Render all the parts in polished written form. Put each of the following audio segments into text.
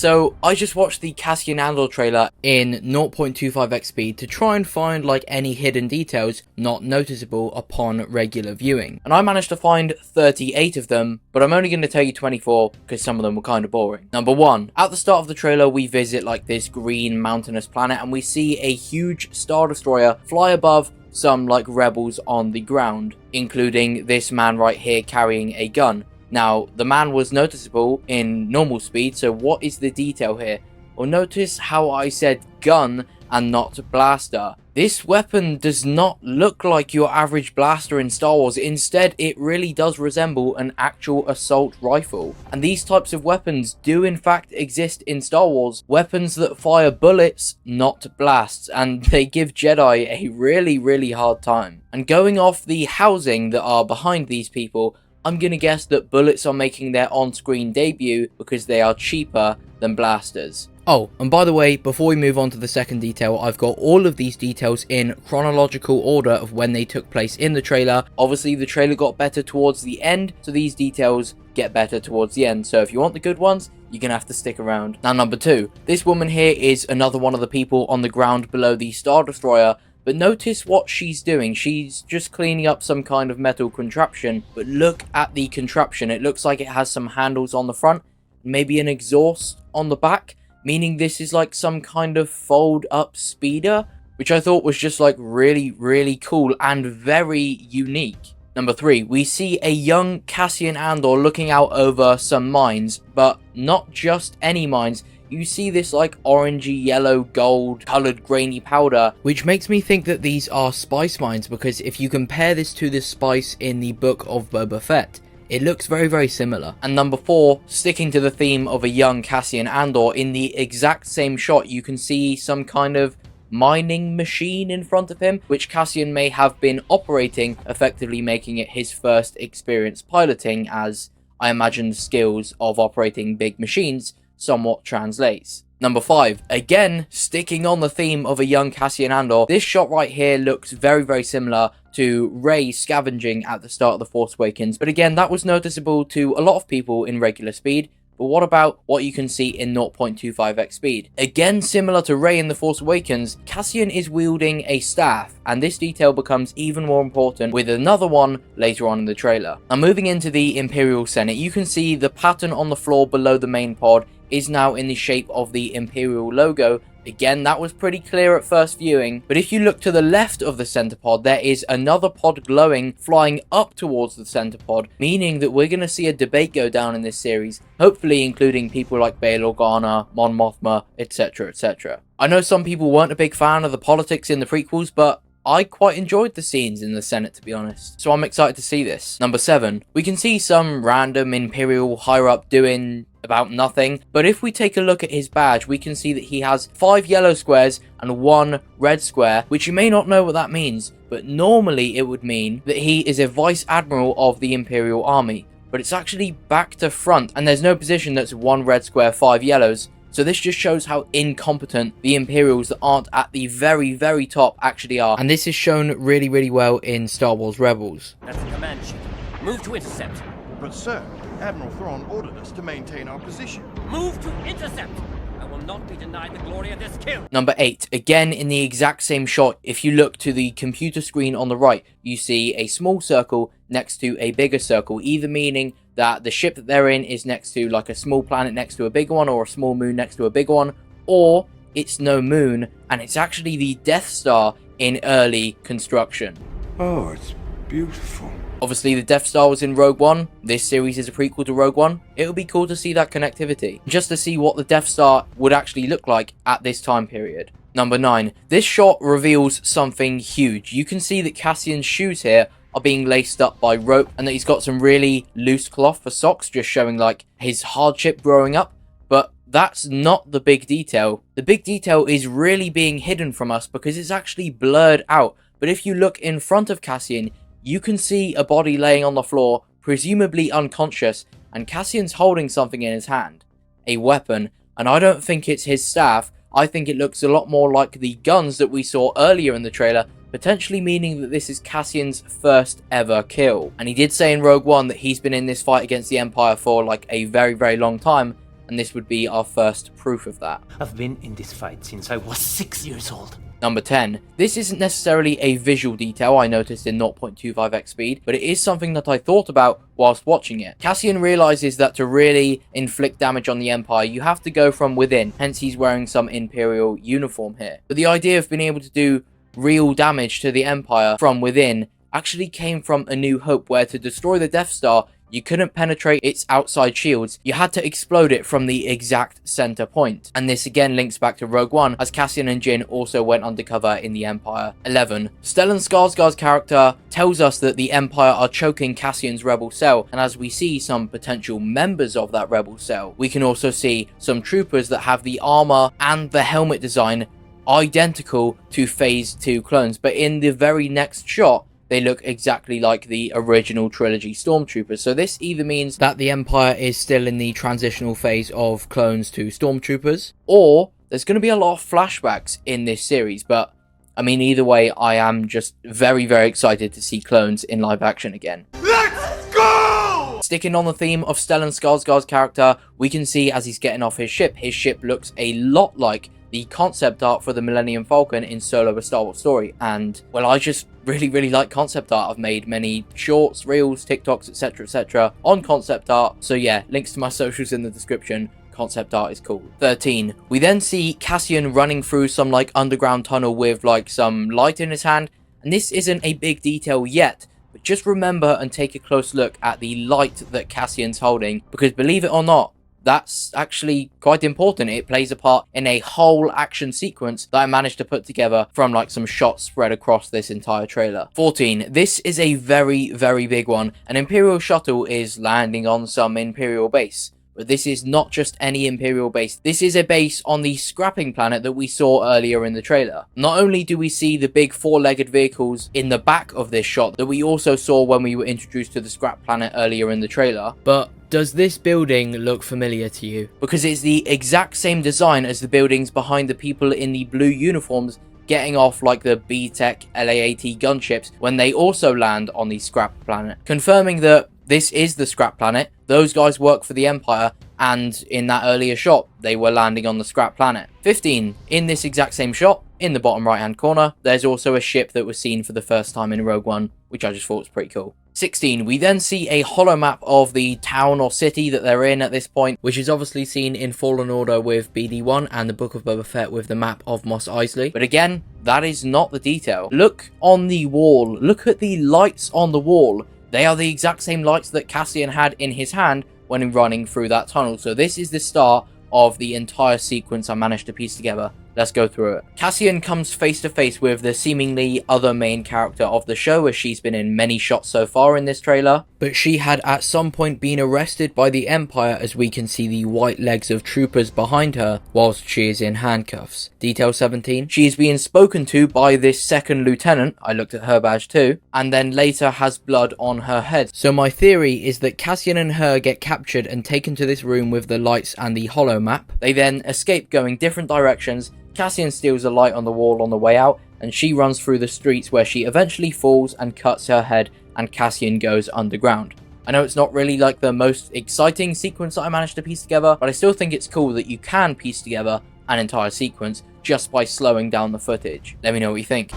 So I just watched the Cassian Andor trailer in 0.25x speed to try and find like any hidden details not noticeable upon regular viewing. And I managed to find 38 of them, but I'm only going to tell you 24 because some of them were kind of boring. Number 1, at the start of the trailer we visit like this green mountainous planet and we see a huge Star Destroyer fly above some like rebels on the ground, including this man right here carrying a gun. Now, the man was noticeable in normal speed, so what is the detail here? Well, notice how I said gun and not blaster. This weapon does not look like your average blaster in Star Wars. Instead, it really does resemble an actual assault rifle. And these types of weapons do in fact exist in Star Wars. Weapons that fire bullets, not blasts. And they give Jedi a really hard time. And going off the housing that are behind these people, I'm gonna guess that bullets are making their on-screen debut because they are cheaper than blasters. Oh, and by the way, before we move on to the second detail, I've got all of these details in chronological order of when they took place in the trailer. Obviously, the trailer got better towards the end, so these details get better towards the end. So if you want the good ones, you're gonna have to stick around. Now, number 2, this woman here is another one of the people on the ground below the Star Destroyer. But notice what she's doing. She's just cleaning up some kind of metal contraption. But look at the contraption. It looks like it has some handles on the front, maybe an exhaust on the back, meaning this is like some kind of fold up speeder, which I thought was just like really cool and very unique. Number 3, we see a young Cassian Andor looking out over some mines, but not just any mines. You see this like orangey, yellow, gold coloured grainy powder, which makes me think that these are spice mines, because if you compare this to the spice in the book of Boba Fett, it looks very similar. And number 4, sticking to the theme of a young Cassian Andor, in the exact same shot you can see some kind of mining machine in front of him, which Cassian may have been operating, effectively making it his first experience piloting, as I imagine the skills of operating big machines somewhat translates. Number 5, again sticking on the theme of a young Cassian Andor, this shot right here looks very similar to Rey scavenging at the start of The Force Awakens, but again that was noticeable to a lot of people in regular speed. But what about what you can see in 0.25x speed? Again, similar to Rey in The Force Awakens, Cassian is wielding a staff, and this detail becomes even more important with another one later on in the trailer. Now, moving into the Imperial Senate, you can see the pattern on the floor below the main pod is now in the shape of the Imperial logo. Again, that was pretty clear at first viewing, but if you look to the left of the center pod, there is another pod glowing, flying up towards the center pod, meaning that we're going to see a debate go down in this series, hopefully including people like Bail Organa, Mon Mothma, etc. I know some people weren't a big fan of the politics in the prequels, but I quite enjoyed the scenes in the Senate, to be honest, so I'm excited to see this. Number 7, we can see some random Imperial higher up doing about nothing, but if we take a look at his badge, we can see that he has 5 yellow squares and 1 red square, which you may not know what that means, but normally it would mean that he is a Vice Admiral of the Imperial Army, but it's actually back to front, and there's no position that's 1 red square, 5 yellows. So this just shows how incompetent the Imperials that aren't at the very top actually are. And this is shown really well in Star Wars Rebels. That's a command sheet. Move to intercept. But sir, Admiral Thrawn ordered us to maintain our position. Move to intercept. I will not be denied the glory of this kill. Number 8, again in the exact same shot, if you look to the computer screen on the right, you see a small circle next to a bigger circle, either meaning that the ship that they're in is next to like a small planet next to a big one, or a small moon next to a big one, or it's no moon and it's actually the Death Star in early construction. Oh, it's beautiful. Obviously the Death Star was in Rogue One, this series is a prequel to Rogue One. It would be cool to see that connectivity, just to see what the Death Star would actually look like at this time period. Number 9, this shot reveals something huge. You can see that Cassian's shoes here are being laced up by rope, and that he's got some really loose cloth for socks, just showing like his hardship growing up. But that's not the big detail. The big detail is really being hidden from us because it's actually blurred out. But if you look in front of Cassian, you can see a body laying on the floor, presumably unconscious, and Cassian's holding something in his hand. A weapon, and I don't think it's his staff. I think it looks a lot more like the guns that we saw earlier in the trailer, potentially meaning that this is Cassian's first ever kill. And he did say in Rogue One that he's been in this fight against the Empire for like a very long time, and this would be our first proof of that. I've been in this fight since I was 6 years old. Number 10. This isn't necessarily a visual detail I noticed in 0.25x speed, but it is something that I thought about whilst watching it. Cassian realizes that to really inflict damage on the Empire, you have to go from within, hence he's wearing some Imperial uniform here. But the idea of being able to do real damage to the Empire from within actually came from A New Hope, where to destroy the Death Star, you couldn't penetrate its outside shields, you had to explode it from the exact center point. And this again links back to Rogue One, as Cassian and Jyn also went undercover in the Empire. 11. Stellan Skarsgård's character tells us that the Empire are choking Cassian's rebel cell, and as we see some potential members of that rebel cell, we can also see some troopers that have the armor and the helmet design identical to Phase 2 clones, but in the very next shot, they look exactly like the original trilogy stormtroopers. So this either means that the Empire is still in the transitional phase of clones to stormtroopers, or there's going to be a lot of flashbacks in this series. But I mean, either way, I am just very, very excited to see clones in live action again. Let's go! Sticking on the theme of Stellan Skarsgård's character, we can see as he's getting off his ship looks a lot like the concept art for the Millennium Falcon in Solo: A Star Wars Story, and well, I just really like concept art. I've made many shorts, reels, TikToks, etc on concept art, so yeah, links to my socials in the description. Concept art is cool. 13. We then see Cassian running through some like underground tunnel with like some light in his hand, and this isn't a big detail yet, but just remember and take a close look at the light that Cassian's holding, because believe it or not, that's actually quite important. It plays a part in a whole action sequence that I managed to put together from like some shots spread across this entire trailer. 14. This is a very big one. An Imperial shuttle is landing on some Imperial base. But this is not just any Imperial base. This is a base on the scrapping planet that we saw earlier in the trailer. Not only do we see the big four-legged vehicles in the back of this shot that we also saw when we were introduced to the scrap planet earlier in the trailer, but does this building look familiar to you? Because it's the exact same design as the buildings behind the people in the blue uniforms getting off like the B-Tech LA-AT gunships when they also land on the scrap planet, confirming that this is the scrap planet. Those guys work for the Empire, and in that earlier shot, they were landing on the scrap planet. 15. In this exact same shot, in the bottom right hand corner, there's also a ship that was seen for the first time in Rogue One, which I just thought was pretty cool. 16. We then see a holo map of the town or city that they're in at this point, which is obviously seen in Fallen Order with BD1 and the Book of Boba Fett with the map of Mos Eisley. But again, that is not the detail. Look on the wall. Look at the lights on the wall. They are the exact same lights that Cassian had in his hand when running through that tunnel. So this is the start of the entire sequence I managed to piece together. Let's go through it. Cassian comes face to face with the seemingly other main character of the show, as she's been in many shots so far in this trailer, but she had at some point been arrested by the Empire, as we can see the white legs of troopers behind her whilst she is in handcuffs. Detail 17. She is being spoken to by this second lieutenant, I looked at her badge too, and then later has blood on her head. So my theory is that Cassian and her get captured and taken to this room with the lights and the holo map. They then escape going different directions. Cassian steals a light on the wall on the way out, and she runs through the streets where she eventually falls and cuts her head, and Cassian goes underground. I know it's not really like the most exciting sequence that I managed to piece together, but I still think it's cool that you can piece together an entire sequence just by slowing down the footage. Let me know what you think.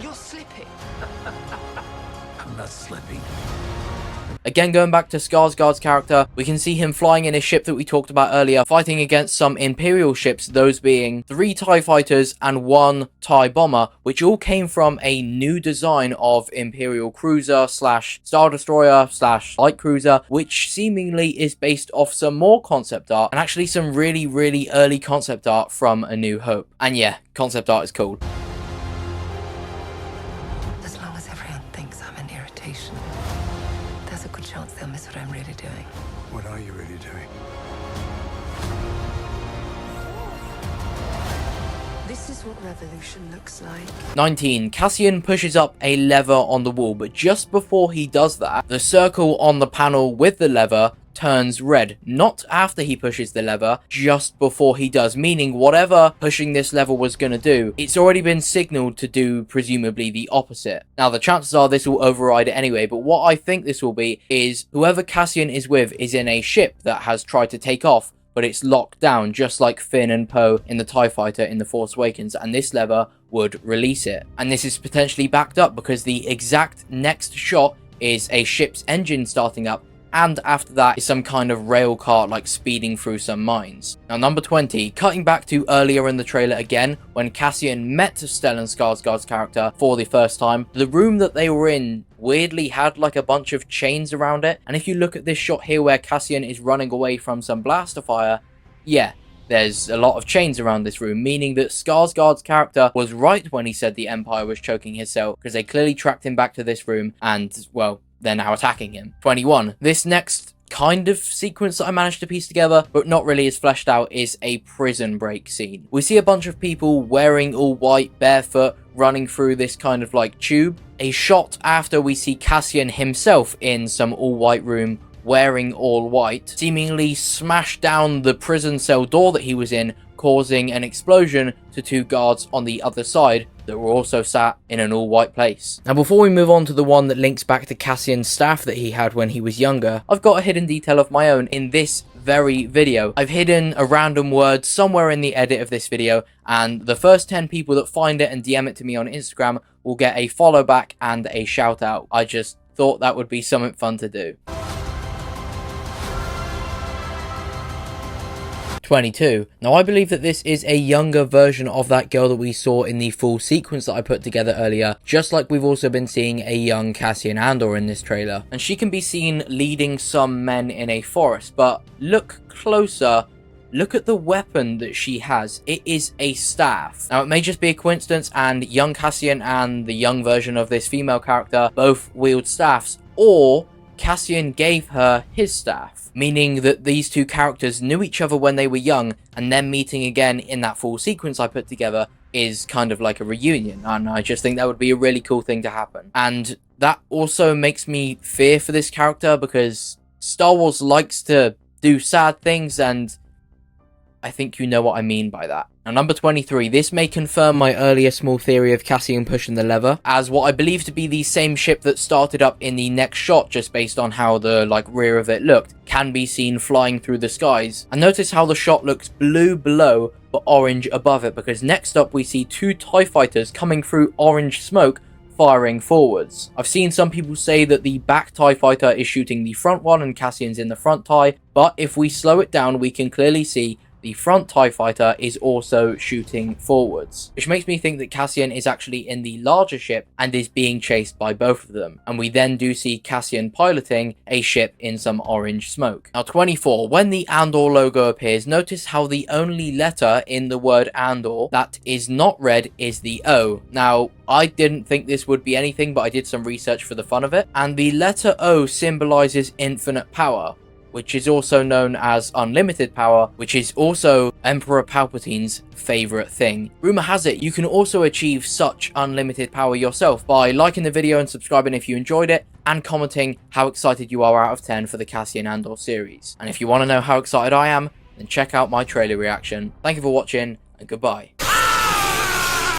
You're slipping. I'm not slipping. Again, going back to Skarsgård's character, we can see him flying in his ship that we talked about earlier, fighting against some Imperial ships, those being 3 TIE fighters and 1 TIE bomber, which all came from a new design of Imperial cruiser / Star Destroyer / light cruiser, which seemingly is based off some more concept art, and actually some really early concept art from A New Hope. And yeah, concept art is cool. As long as everyone thinks I'm an irritation, there's a good chance they'll miss what I'm really doing. What are you really doing? This is what revolution looks like. 19. Cassian pushes up a lever on the wall, but just before he does that, the circle on the panel with the lever turns red, not after he pushes the lever, just before he does, meaning whatever pushing this lever was going to do, it's already been signaled to do presumably the opposite. Now the chances are this will override it anyway, but what I think this will be is whoever Cassian is with is in a ship that has tried to take off, but it's locked down, just like Finn and Poe in the TIE Fighter in The Force Awakens, and this lever would release it. And this is potentially backed up because the exact next shot is a ship's engine starting up, and after that is some kind of rail car like speeding through some mines. Now number 20, cutting back to earlier in the trailer again, when Cassian met Stellan Skarsgård's character for the first time, the room that they were in weirdly had like a bunch of chains around it, and if you look at this shot here where Cassian is running away from some blaster fire, yeah, there's a lot of chains around this room, meaning that Skarsgård's character was right when he said the Empire was choking his cell, because they clearly tracked him back to this room, and, well, they're now attacking him. 21. This next kind of sequence that I managed to piece together, but not really as fleshed out, is a prison break scene. We see a bunch of people wearing all white, barefoot, running through this kind of like tube. A shot after we see Cassian himself in some all-white room, wearing all white, seemingly smash down the prison cell door that he was in, causing an explosion to two guards on the other side that were also sat in an all-white place. Now before we move on to the one that links back to Cassian's staff that he had when he was younger, I've got a hidden detail of my own in this very video. I've hidden a random word somewhere in the edit of this video, and the first 10 people that find it and DM it to me on Instagram will get a follow back and a shout out. I just thought that would be something fun to do. 22. Now I believe that this is a younger version of that girl that we saw in the full sequence that I put together earlier, just like we've also been seeing a young Cassian Andor in this trailer. And she can be seen leading some men in a forest, but look closer, look at the weapon that she has. It is a staff. Now it may just be a coincidence and young Cassian and the young version of this female character both wield staffs, or Cassian gave her his staff, meaning that these two characters knew each other when they were young, and then meeting again in that full sequence I put together is kind of like a reunion, and I just think that would be a really cool thing to happen. And that also makes me fear for this character, because Star Wars likes to do sad things, and I think you know what I mean by that. Now number 23, this may confirm my earlier small theory of Cassian pushing the lever, as what I believe to be the same ship that started up in the next shot, just based on how the rear of it looked, can be seen flying through the skies. And notice how the shot looks blue below but orange above it, because next up we see two TIE fighters coming through orange smoke firing forwards. I've seen some people say that the back TIE fighter is shooting the front one and Cassian's in the front TIE, but if we slow it down we can clearly see the front TIE fighter is also shooting forwards, which makes me think that Cassian is actually in the larger ship and is being chased by both of them. And we then do see Cassian piloting a ship in some orange smoke. Now 24, when the Andor logo appears, notice how the only letter in the word Andor that is not red is the O. Now I didn't think this would be anything, but I did some research for the fun of it, and the letter O symbolizes infinite power, which is also known as unlimited power, which is also Emperor Palpatine's favorite thing. Rumor has it you can also achieve such unlimited power yourself by liking the video and subscribing if you enjoyed it, and commenting how excited you are out of 10 for the Cassian Andor series. And if you want to know how excited I am, then check out my trailer reaction. Thank you for watching, and goodbye.